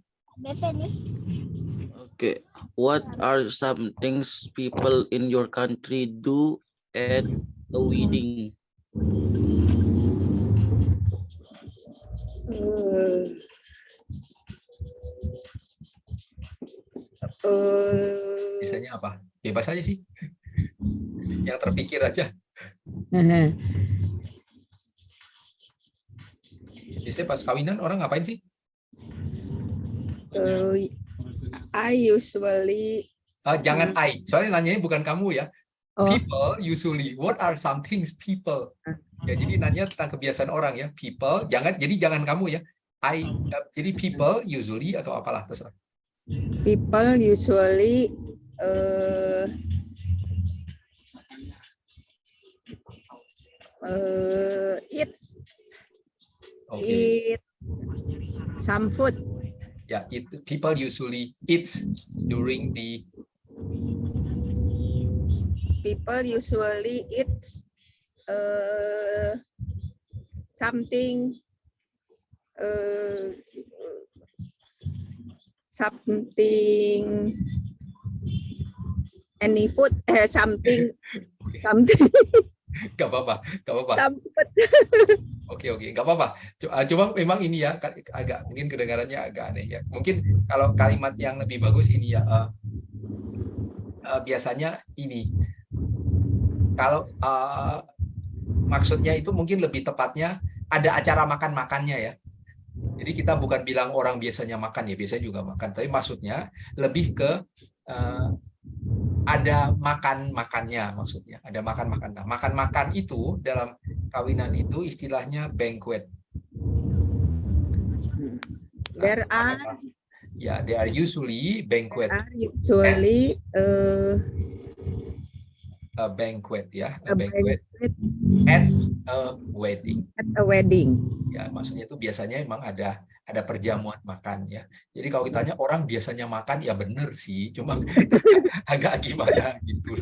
Okay, what are some things people in your country do at a wedding?
Biasanya apa? Bebas aja sih. Yang terpikir aja. Biasanya pas kawinan orang ngapain sih?
I usually.
Jangan I. Soalnya nanyanya bukan kamu ya. People usually. What are some things people? Ya, jadi nanya tentang kebiasaan orang ya. People. Jangan kamu ya. I. Jadi people usually atau apalah terserah.
People usually eat some food.
Ya, people usually eat during the.
People usually eat something something, any food, something.
Gak apa-apa, gak apa-apa.
Some food.
Oke, gak apa-apa. Cuma memang ini ya agak mungkin kedengarannya agak aneh ya. Mungkin kalau kalimat yang lebih bagus ini ya. Biasanya ini. Kalau maksudnya itu mungkin lebih tepatnya ada acara makan-makannya ya. Jadi kita bukan bilang orang biasanya makan ya, biasanya juga makan. Tapi maksudnya lebih ke ada makan-makannya maksudnya. Ada makan-makan. Nah, makan-makan itu dalam kawinan itu istilahnya banquet.
There are
usually banquet.
Usually
A banquet ya, a banquet at a wedding.
At a wedding.
Ya, maksudnya itu biasanya memang ada perjamuan makan ya. Jadi kalau ditanya orang biasanya makan ya bener sih, cuma agak gimana gitu.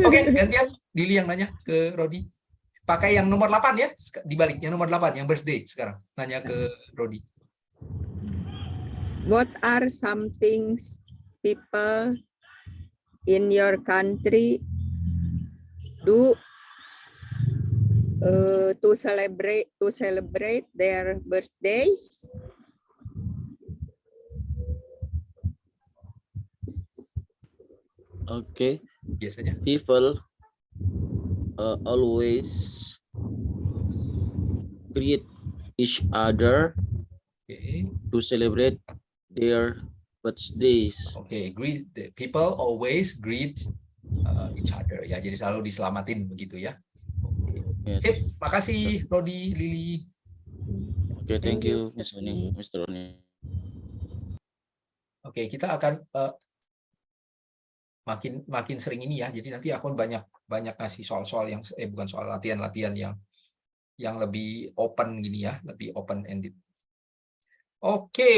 Oke, gantian Dili yang nanya ke Rodi. Pakai yang nomor 8 ya, dibalik yang nomor 8 yang birthday sekarang. Nanya ke Rodi.
What are some things people in your country do to celebrate their birthdays?
Okay.
Biasanya
People always greet each other to celebrate their birthdays.
Greet people always greet each other ya. Jadi selalu diselamatin begitu ya.
Yes.
Sip, makasih Rodi, Lili.
Okay, thank you, Mr. Roni.
Oke, kita akan makin sering ini ya. Jadi nanti aku banyak ngasih soal-soal yang bukan soal latihan-latihan yang lebih open gini ya, lebih open ended. Oke.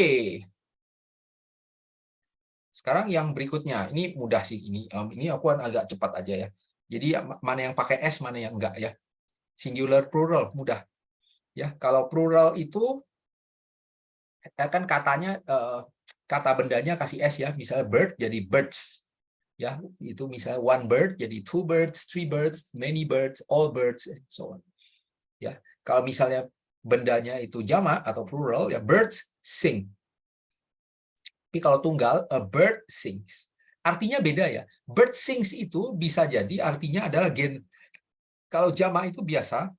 Sekarang yang berikutnya, ini mudah sih ini aku agak cepat aja ya. Jadi mana yang pakai S, mana yang enggak ya. Singular plural mudah. Ya, kalau plural itu kan katanya kata bendanya kasih S ya, misalnya bird jadi birds. Ya, itu misalnya one bird jadi two birds, three birds, many birds, all birds, and so on. Ya, kalau misalnya bendanya itu jamak atau plural ya birds sing. Tapi kalau tunggal a bird sings. Artinya beda ya. Bird sings itu bisa jadi artinya adalah kalau jamak itu biasa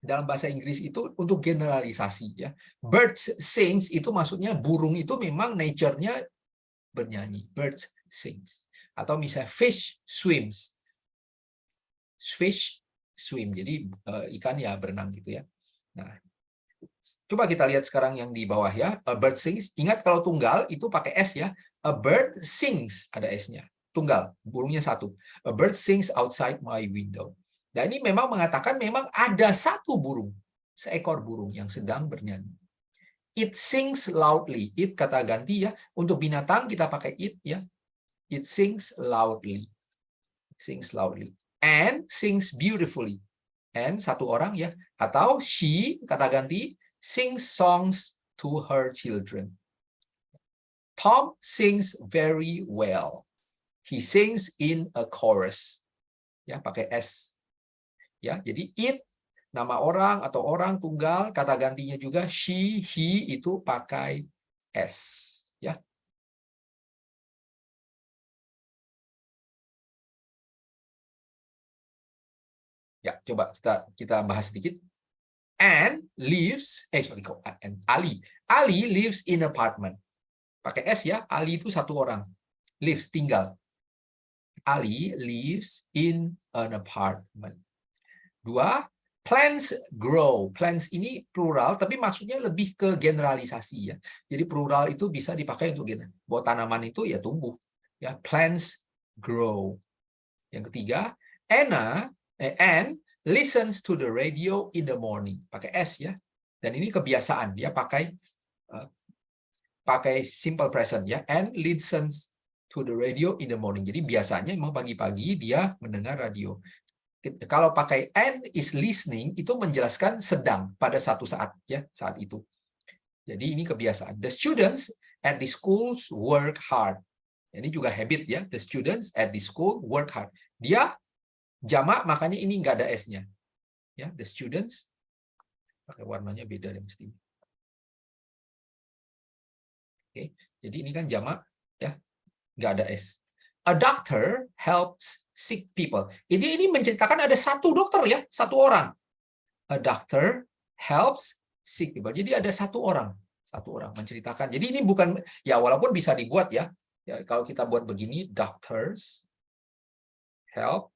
dalam bahasa Inggris itu untuk generalisasi ya. Birds sings itu maksudnya burung itu memang nature-nya bernyanyi. Birds sings. Atau misalnya fish swims. Fish swim. Jadi ikan ya berenang gitu ya. Nah, coba kita lihat sekarang yang di bawah ya. A bird sings. Ingat kalau tunggal itu pakai S ya. A bird sings ada S-nya. Tunggal, burungnya satu. A bird sings outside my window. Nah, ini memang mengatakan memang ada satu burung, seekor burung yang sedang bernyanyi. It sings loudly. It kata ganti ya. Untuk binatang kita pakai it ya. It sings loudly. It sings loudly. And sings beautifully. And satu orang ya. Atau she kata ganti sings songs to her children. Tom sings very well. He sings in a chorus. Ya, pakai S. Ya, jadi it nama orang atau orang tunggal, kata gantinya juga she, he itu pakai S, ya. Ya, coba kita bahas sedikit. Ali lives in apartment. Pakai S ya, Ali itu satu orang. Lives, tinggal. Ali lives in an apartment. Dua, plants grow. Plants ini plural, tapi maksudnya lebih ke generalisasi ya. Jadi plural itu bisa dipakai untuk bahwa tanaman itu ya tumbuh. Ya, plants grow. Yang ketiga, Anne listens to the radio in the morning. Pakai S ya. Dan ini kebiasaan dia pakai simple present ya. Anne listens to the radio in the morning. Jadi biasanya memang pagi-pagi dia mendengar radio. Kalau pakai and is listening itu menjelaskan sedang pada satu saat, ya, saat itu. Jadi ini kebiasaan. The students at the schools work hard. Ini juga habit, ya. The students at the school work hard. Dia jamak, makanya ini nggak ada s-nya. Ya, the students pakai warnanya beda deh mestinya. Oke, jadi ini kan jamak, ya, nggak ada s. A doctor helps sick people. Ini menceritakan ada satu dokter, ya, satu orang. A doctor helps sick people. Jadi ada satu orang menceritakan. Jadi ini bukan, ya, walaupun bisa dibuat, ya. Ya, kalau kita buat begini, doctors help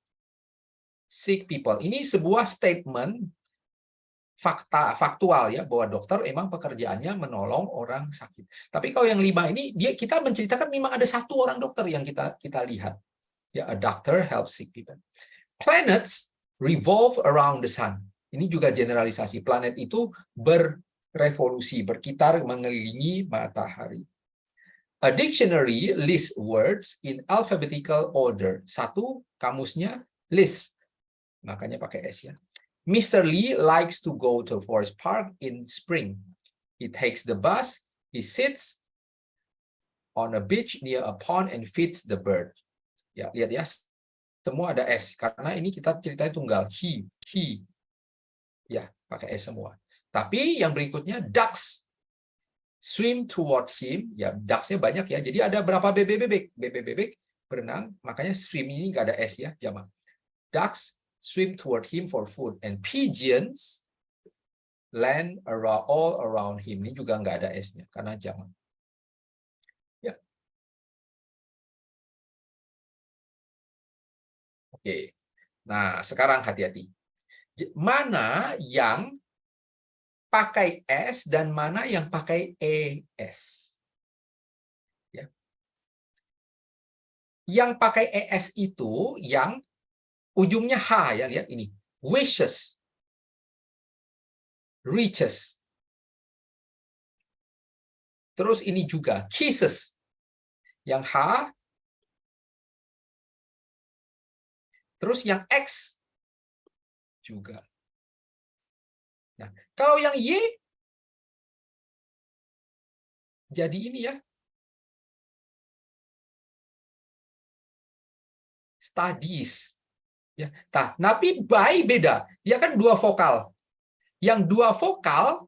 sick people. Ini sebuah statement faktual, ya, bahwa dokter emang pekerjaannya menolong orang sakit. Tapi kalau yang 5 ini kita menceritakan memang ada satu orang dokter yang kita lihat. Ya, a doctor helps sick people. Planets revolve around the sun. Ini juga generalisasi. Planet itu berevolusi, berkitar mengelilingi matahari. A dictionary lists words in alphabetical order. Satu kamusnya list. Makanya pakai S, ya. Mr. Lee likes to go to Forest Park in spring. He takes the bus, he sits on a beach near a pond and feeds the bird. Ya, lihat, ya. Semua ada S karena ini kita ceritanya tunggal. He. Ya, pakai S semua. Tapi yang berikutnya ducks swim toward him. Ya, ducks-nya banyak, ya. Jadi ada berapa bebek berenang, makanya swim ini nggak ada S, ya, jamak. Ducks swim toward him for food, and pigeons land all around him. Ini juga nggak ada S-nya karena jamak. Ya. Oke. Nah, sekarang hati-hati. Mana yang pakai S dan mana yang pakai ES? Ya. Yang pakai ES itu yang ujungnya H, ya, lihat ini. Wishes. Reaches. Terus ini juga kisses. Yang H. Terus yang X juga. Nah, kalau yang Y jadi ini, ya. Studies. Ya, tapi by beda. Dia kan dua vokal. Yang dua vokal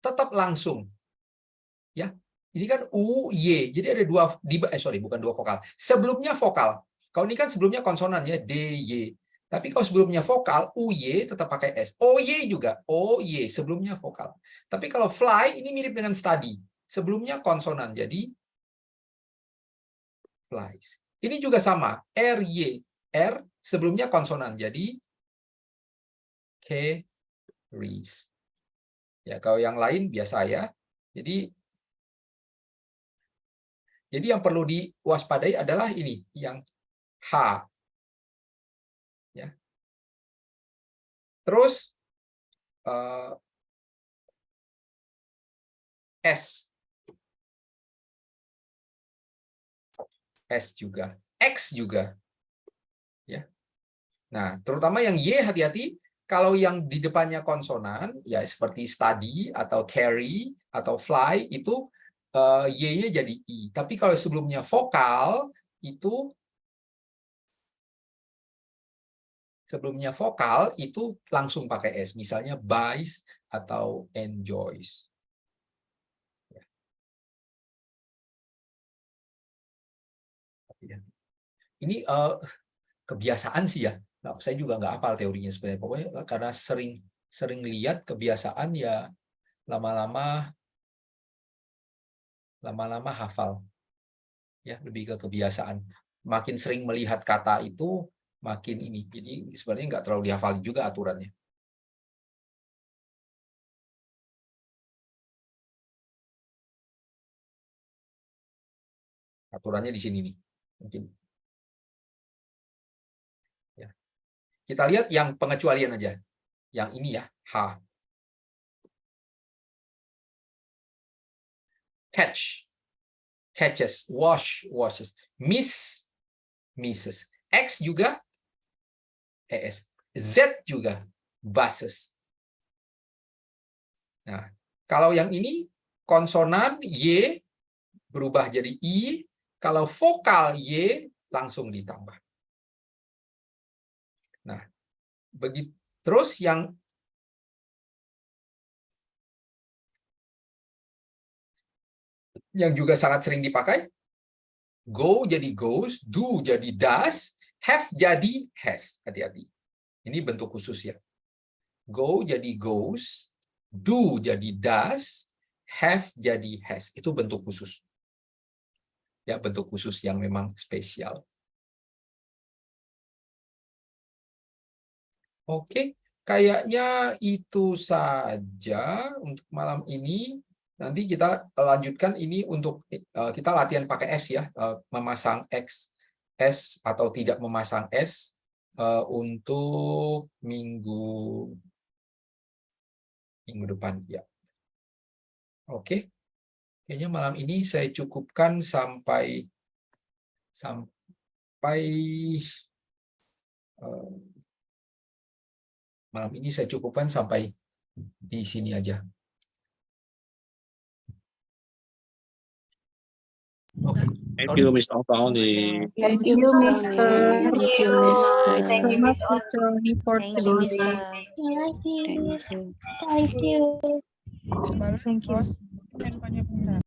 tetap langsung. Ya, ini kan U, Y. Jadi ada dua, bukan dua vokal. Sebelumnya vokal. Kalau ini kan sebelumnya konsonan, ya, D, Y. Tapi kalau sebelumnya vokal, U, Y tetap pakai S. O, Y juga. O, Y sebelumnya vokal. Tapi kalau fly ini mirip dengan study. Sebelumnya konsonan. Jadi flies. Ini juga sama. R, Y. R sebelumnya konsonan. Jadi carries. Ya, kalau yang lain biasa, ya. Jadi yang perlu diwaspadai adalah ini, yang H. Ya. Terus S. S juga. X juga. Ya. Nah, terutama yang Y hati-hati. Kalau yang di depannya konsonan, ya seperti study atau carry atau fly, itu Y-nya jadi I. Tapi kalau sebelumnya vokal, itu langsung pakai S. Misalnya buys atau enjoys. Ini kebiasaan sih, ya. Nah, saya juga nggak hafal teorinya sebenarnya. Pokoknya karena sering lihat kebiasaan, ya lama-lama hafal. Ya, lebih ke kebiasaan. Makin sering melihat kata itu, makin ini. Jadi sebenarnya nggak terlalu dihafal juga aturannya. Aturannya di sini nih. Mungkin. Ya. Kita lihat yang pengecualian aja. Yang ini, ya, H. Catch, catches, wash, washes, miss, misses. X juga ES. Z juga buses. Nah, kalau yang ini konsonan Y berubah jadi I, kalau vokal Y langsung ditambah. Nah, begitu terus yang juga sangat sering dipakai, go jadi goes, do jadi does, have jadi has. Hati-hati. Ini bentuk khusus ya. Go jadi goes, do jadi does, have jadi has. Itu bentuk khusus. Ya, bentuk khusus yang memang spesial. Oke, kayaknya itu saja untuk malam ini. Nanti kita lanjutkan ini untuk kita latihan pakai S ya, memasang X, S atau tidak memasang S untuk minggu depan ya. Oke, kayaknya malam ini saya cukupkan sampai malam ini saya cukupkan sampai di sini aja. Okay.
Thank you, Mr. Tony.
Thank you, Mr.
Thank you, Mr.
Thank you, Mr. Tony, for today.
Thank you. Thank you.
Thank you.